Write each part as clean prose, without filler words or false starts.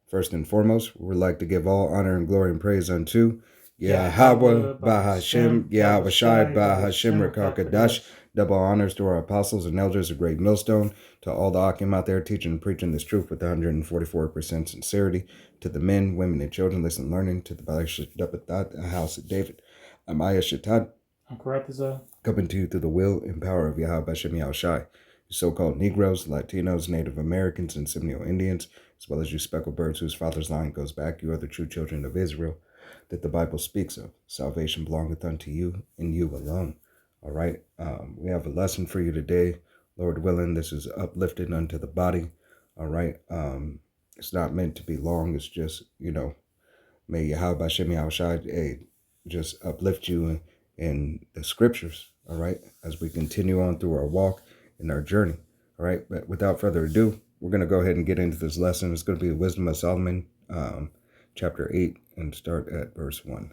First and foremost, we would like to give all honor and glory and praise unto Yahweh Bahashem, Yahweh Shai Bahashem Rakakadash. Double honors to our apostles and elders of Great Millstone, to all the Akim out there teaching and preaching this truth with 144% sincerity, to the men, women, and children listening, learning, to the Balashadapatat, house of David. I'm Aya Shatad. I'm correct as well. Coming to you through the will and power of Yahweh Bashem Yahushai. You so-called Negroes, Latinos, Native Americans, and Seminole Indians, as well as you speckled birds whose father's line goes back, you are the true children of Israel that the Bible speaks of. Salvation belongeth unto you and you alone. All right, we have a lesson for you today. Lord willing, this is uplifted unto the body. All right, it's not meant to be long. It's just, may Yahweh Bashem Yahushai just uplift you in the scriptures. All right, as we continue on through our walk in our journey. All right, but without further ado, we're going to go ahead and get into this lesson. It's going to be the Wisdom of Solomon, chapter 8, and start at verse 1.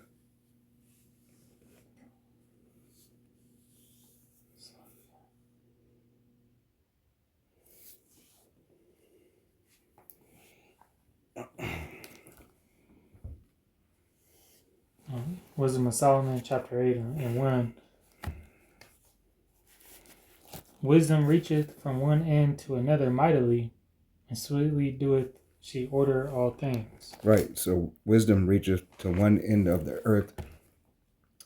Wisdom of Solomon, chapter 8 and 1. Wisdom reacheth from one end to another mightily, and sweetly doeth she order all things. Right, so wisdom reacheth to one end of the earth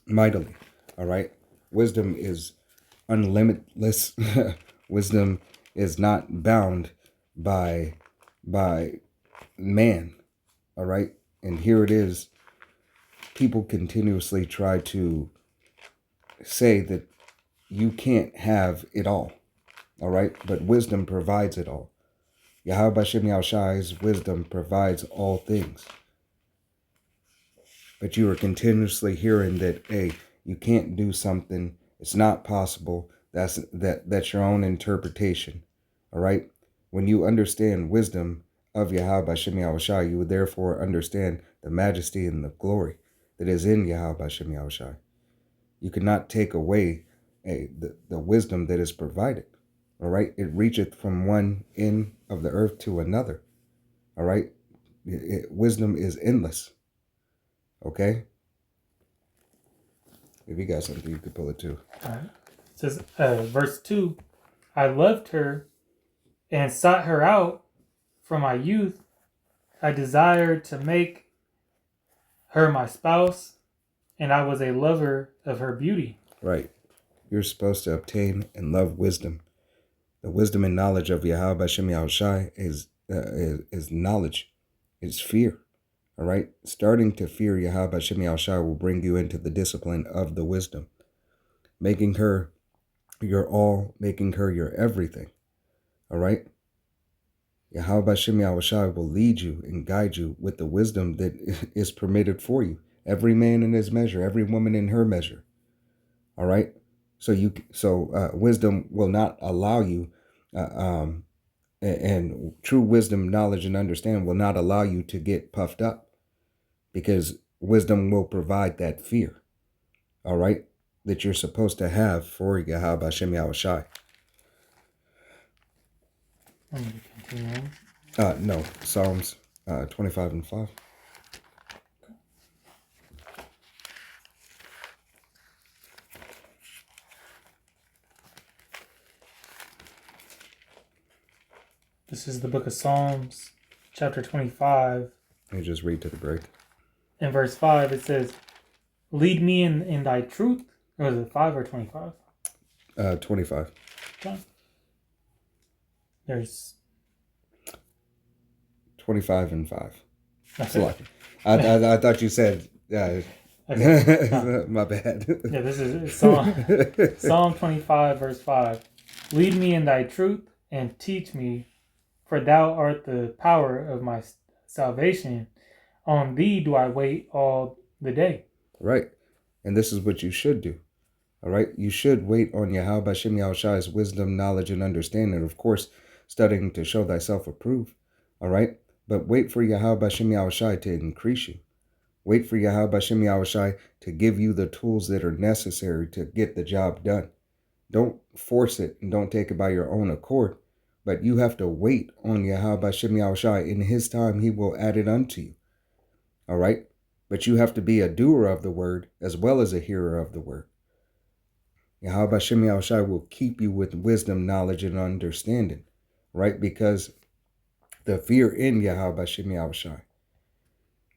mightily. All right, wisdom is unlimitless. Wisdom is not bound by man. All right, and here it is. People continuously try to say that you can't have it all right? But wisdom provides it all. Yahweh Bashem Yahushai's wisdom provides all things. But you are continuously hearing that, hey, you can't do something. It's not possible. That's your own interpretation. All right? When you understand wisdom of Yahweh Bashem Yahushai, you would therefore understand the majesty and the glory that is in Yahweh Bashem Yahushai. You cannot take away the wisdom that is provided. All right. It reacheth from one end of the earth to another. All right. Wisdom is endless. Okay. If you got something, you could pull it too. All right. It says, verse 2, I loved her and sought her out from my youth. I desired to make her my spouse, and I was a lover of her beauty. Right. You're supposed to obtain and love wisdom. The wisdom and knowledge of Yahweh Bashem Yahushai is knowledge, is fear. All right? Starting to fear Yahweh Bashem Yahushai will bring you into the discipline of the wisdom. Making her your all, making her your everything. All right? Yahweh Bashem Yahushai will lead you and guide you with the wisdom that is permitted for you. Every man in his measure, every woman in her measure. All right? So wisdom will not allow you, and true wisdom, knowledge, and understanding will not allow you to get puffed up, because wisdom will provide that fear, all right, that you're supposed to have for Yahweh Bashem Yahushai. I'm going to continue on. No, Psalms 25 and 5. This is the book of Psalms, chapter 25. You just read to the break. In verse 5, it says, lead me in thy truth. Or is it 5 or 25? 25. Okay. There's 25 and 5. I thought you said, okay. My bad. Yeah, this is Psalm 25, verse 5. Lead me in thy truth and teach me, for thou art the power of my salvation. On thee do I wait all the day. Right. And this is what you should do. All right. You should wait on Yahweh Bashem Yahushai's wisdom, knowledge, and understanding. Of course, studying to show thyself approved. All right. But wait for Yahweh Bashem Yahushai to increase you. Wait for Yahweh Bashem Yahushai to give you the tools that are necessary to get the job done. Don't force it and don't take it by your own accord. But you have to wait on Yahweh Shem Yahushai. In his time, he will add it unto you. All right? But you have to be a doer of the word as well as a hearer of the word. Yahweh Shem Yahushai will keep you with wisdom, knowledge, and understanding. Right? Because the fear in Yahweh Shem Yahushai.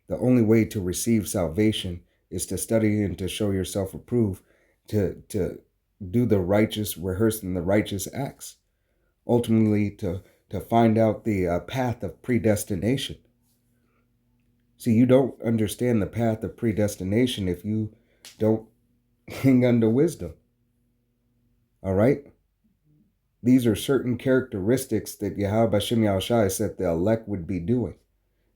The only way to receive salvation is to study and to show yourself approved, to do the righteous, rehearsing the righteous acts. Ultimately, to find out the path of predestination. See, you don't understand the path of predestination if you don't hang under wisdom. All right? These are certain characteristics that Yahweh Shem Yahushai said the elect would be doing.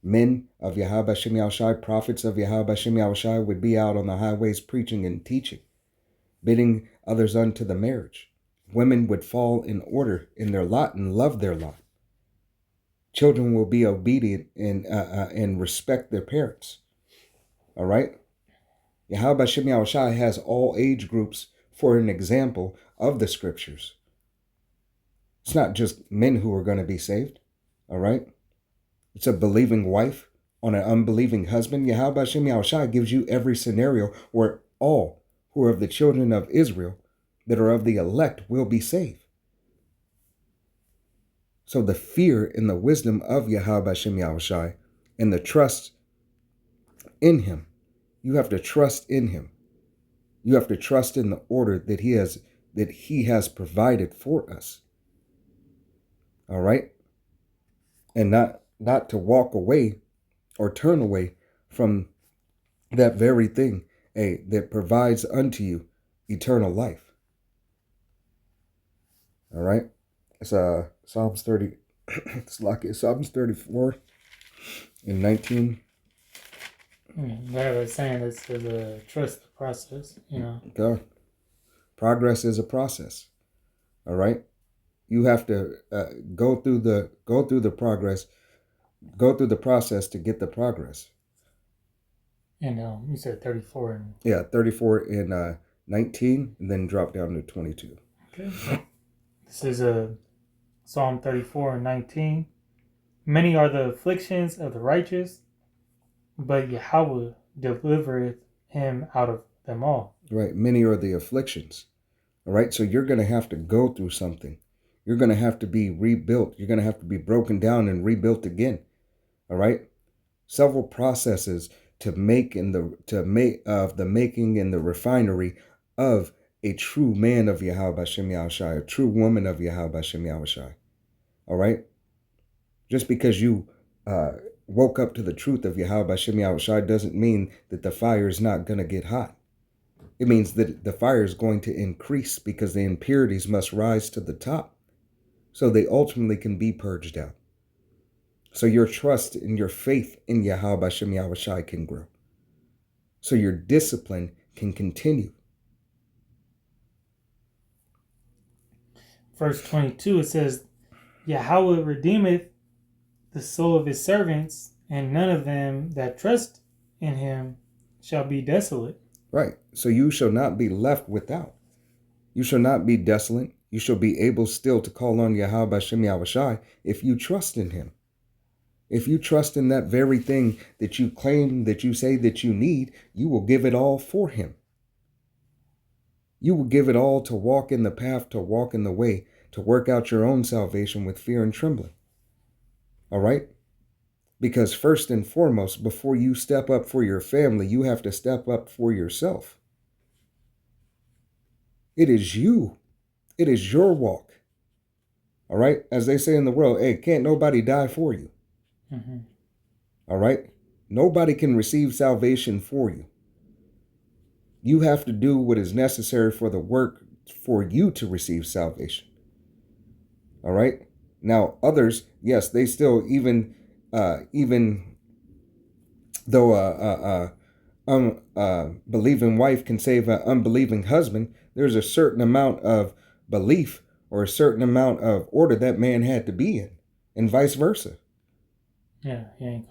Men of Yahweh Shem Yahushai, prophets of Yahweh Shem Yahushai would be out on the highways preaching and teaching, bidding others unto the marriage. Women would fall in order in their lot and love their lot. Children will be obedient and respect their parents. All right? Yahweh Shem Yahushai has all age groups for an example of the scriptures. It's not just men who are going to be saved. All right? It's a believing wife on an unbelieving husband. Yahweh Shem Yahushai gives you every scenario where all who are of the children of Israel that are of the elect will be saved. So the fear and the wisdom of Yahweh Shem Yahushai and the trust in him, you have to trust in him. You have to trust in the order that he has provided for us. All right? And not to walk away or turn away from that very thing that provides unto you eternal life. All right? It's Psalms 30. It's like Psalms 34 and 19. Yeah, but saying this is a trust process, you know. God. Progress is a process. All right? You have to go through the process to get the progress. And you said 34 and... Yeah, 34 and 19, and then drop down to 22. Okay. This is Psalm 34 and 19. Many are the afflictions of the righteous, but Yahweh delivereth him out of them all. Right. Many are the afflictions. All right. So you're going to have to go through something. You're going to have to be rebuilt. You're going to have to be broken down and rebuilt again. All right. Several processes to make of the making and the refinery of a true man of Yahweh Shem Yahushai, a true woman of Yahweh Shem Yahushai. All right. Just because you woke up to the truth of Yahweh Shem Yahushai doesn't mean that the fire is not going to get hot. It means that the fire is going to increase because the impurities must rise to the top so they ultimately can be purged out. So your trust and your faith in Yahweh Shem Yahushai can grow. So your discipline can continue. Verse 22, it says, Yahweh redeemeth the soul of his servants, and none of them that trust in him shall be desolate. Right. So you shall not be left without. You shall not be desolate. You shall be able still to call on Yahweh Shem Yahushai if you trust in him. If you trust in that very thing that you claim, that you say that you need, you will give it all for him. You will give it all to walk in the path, to walk in the way, to work out your own salvation with fear and trembling. All right? Because first and foremost, before you step up for your family, you have to step up for yourself. It is you. It is your walk. All right? As they say in the world, hey, can't nobody die for you. Mm-hmm. All right? Nobody can receive salvation for you. You have to do what is necessary for the work for you to receive salvation. All right? Now, others, yes, they still, even though believing wife can save an unbelieving husband, there's a certain amount of belief or a certain amount of order that man had to be in, and vice versa. Yeah, he ain't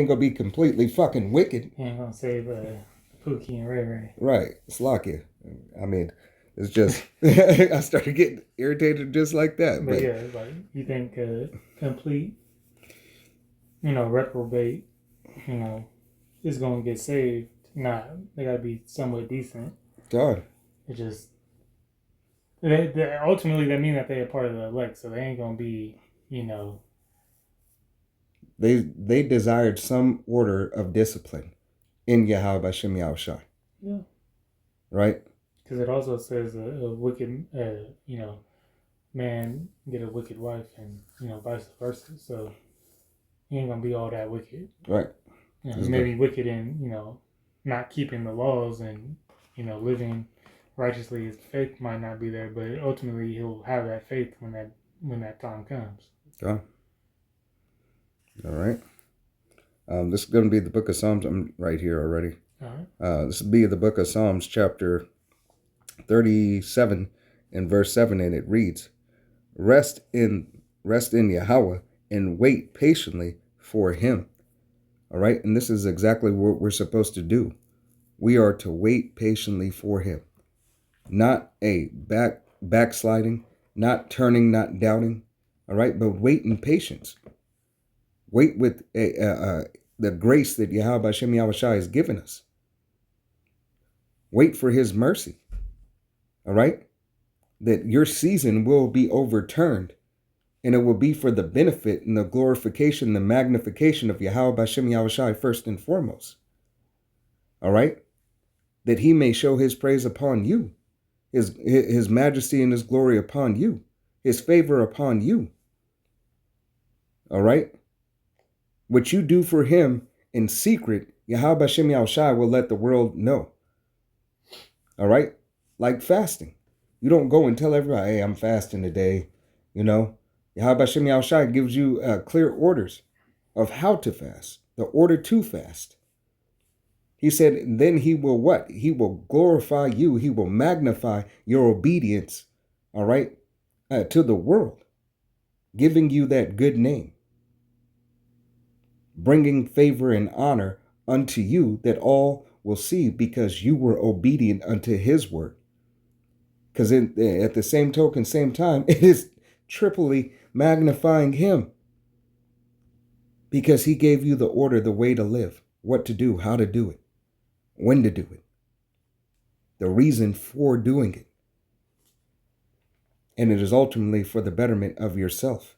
gonna be completely fucking wicked. He ain't gonna save Pookie and Ray Ray. Right, Slakia. I mean, It's just I started getting irritated just like that. But yeah, like you think complete, reprobate, is gonna get saved. Nah, they gotta be somewhat decent. God, It just ultimately that mean that they are part of the elect, so they ain't gonna be, you know. they desired some order of discipline in Yahweh Bashem Yahushua. Yeah. Right? Because it also says a wicked, man get a wicked wife, and vice versa. So he ain't gonna be all that wicked. Right. He may be wicked in not keeping the laws and living righteously. His faith might not be there, but ultimately he'll have that faith when that time comes. Okay. All right. This is going to be the book of Psalms. I'm right here already. All right. This will be the book of Psalms, chapter 37 and verse 7, and it reads, Rest in Yahweh and wait patiently for him. All right. And this is exactly what we're supposed to do. We are to wait patiently for him. Not a backsliding, not turning, not doubting. All right. But wait in patience. Wait with the grace that Yahweh Shem Yahushua has given us. Wait for his mercy. All right. That your season will be overturned, and it will be for the benefit and the glorification, the magnification of Yahweh Bashem Yahushua first and foremost. All right? That he may show his praise upon you, his majesty and his glory upon you, his favor upon you. All right? What you do for him in secret, Yahweh Bashem Yahushua will let the world know. All right? Like fasting. You don't go and tell everybody, hey, I'm fasting today. Yahweh Bashem Yahushua gives you clear orders of how to fast, the order to fast. He said, then he will what? He will glorify you. He will magnify your obedience, all right, to the world, giving you that good name, bringing favor and honor unto you that all will see because you were obedient unto his word. Because at the same token, same time, it is triply magnifying him because he gave you the order, the way to live, what to do, how to do it, when to do it, the reason for doing it. And it is ultimately for the betterment of yourself.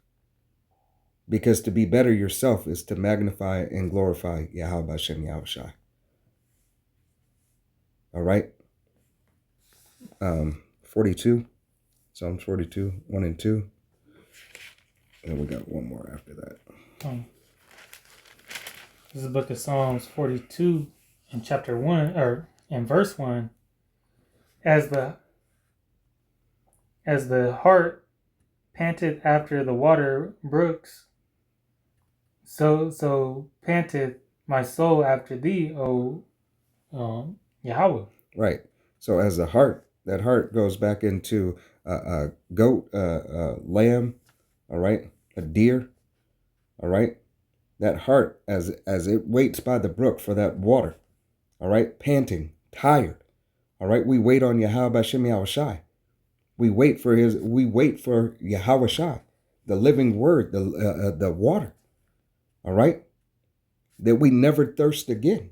Because to be better yourself is to magnify and glorify Yahweh Hashem Yahushua. All right. 42. Psalms 42, 1 and 2. And we got one more after that. This is the book of Psalms 42 in chapter 1, or in verse 1. As the heart panteth after the water brooks, so panteth my soul after thee, O Yahweh. Right. So as the heart, that heart goes back into a goat, lamb, all right, a deer, all right. That heart, as it waits by the brook for that water, all right, panting, tired, all right. We wait on Yahweh Shem Yahushai. We wait for Yahweh Shai, the living word, the water, all right, that we never thirst again.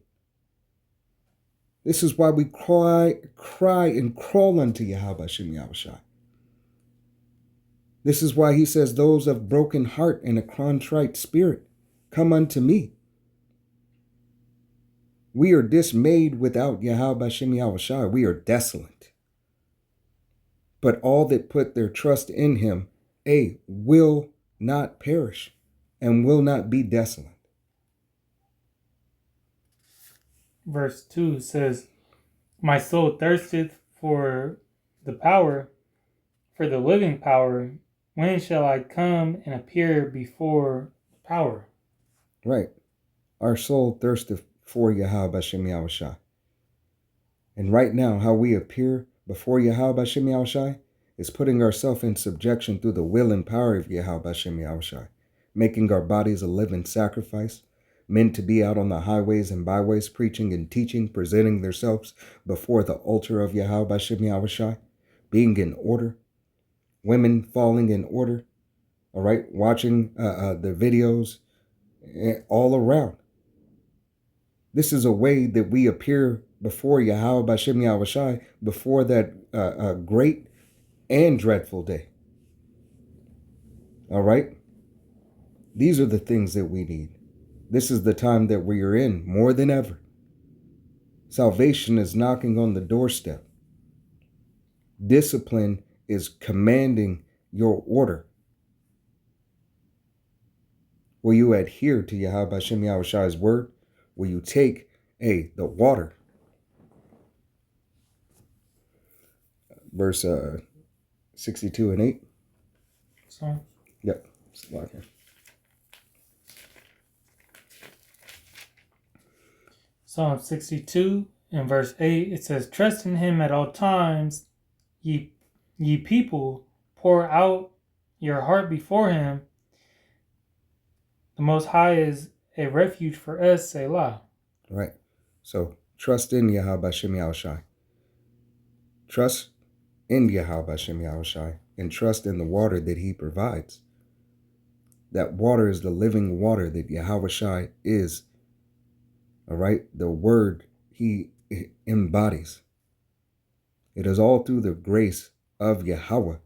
This is why we cry and crawl unto Yahweh Shem Yahushai. This is why he says, those of broken heart and a contrite spirit, come unto me. We are dismayed without Yahweh Shem Yahushai. We are desolate. But all that put their trust in him, will not perish and will not be desolate. Verse 2 says, my soul thirsteth for the power, for the living power. When shall I come and appear before power? Right. Our soul thirsteth for Yahweh Shem Yahushai. And right now, how we appear before Yahweh Shem Yahushai is putting ourselves in subjection through the will and power of Yahweh Shem Yahushai, making our bodies a living sacrifice, meant to be out on the highways and byways, preaching and teaching, presenting themselves before the altar of Yahweh Shem Yahushai, being in order, women falling in order, all right, watching the videos all around. This is a way that we appear before Yahweh Bashem Yahweh Shai, before that great and dreadful day. All right? These are the things that we need. This is the time that we are in more than ever. Salvation is knocking on the doorstep. Discipline is commanding your order. Will you adhere to Yahweh Bashem Yahweh Shai's word? Will you take the water? Verse 62 and 8. So, Yep. It's locked in. Psalm 62 and verse 8, it says, "Trust in him at all times, ye people, pour out your heart before him. The Most High is a refuge for us, Selah." Right. So trust in Yahweh Bashem Yahweh Shai. Trust in Yahweh Bashem Yahweh Shai, and trust in the water that he provides. That water is the living water that Yahweh Shai is. All right. The word he embodies. It is all through the grace of Yahweh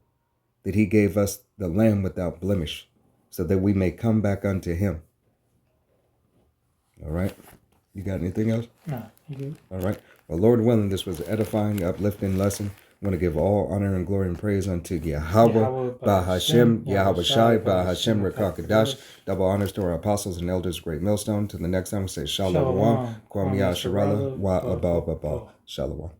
that he gave us the Lamb without blemish, so that we may come back unto him. All right. You got anything else? No, you do. All right. Well, Lord willing, this was an edifying, uplifting lesson. I want to give all honor and glory and praise unto Yahweh, Bahashem, Yahweh Shai, Bahashem, Rekakadash. Double honors to our apostles and elders, Great Millstone. Till the next time, we say Shalom, Kwam Yasharala, Wa Abba. Shalom.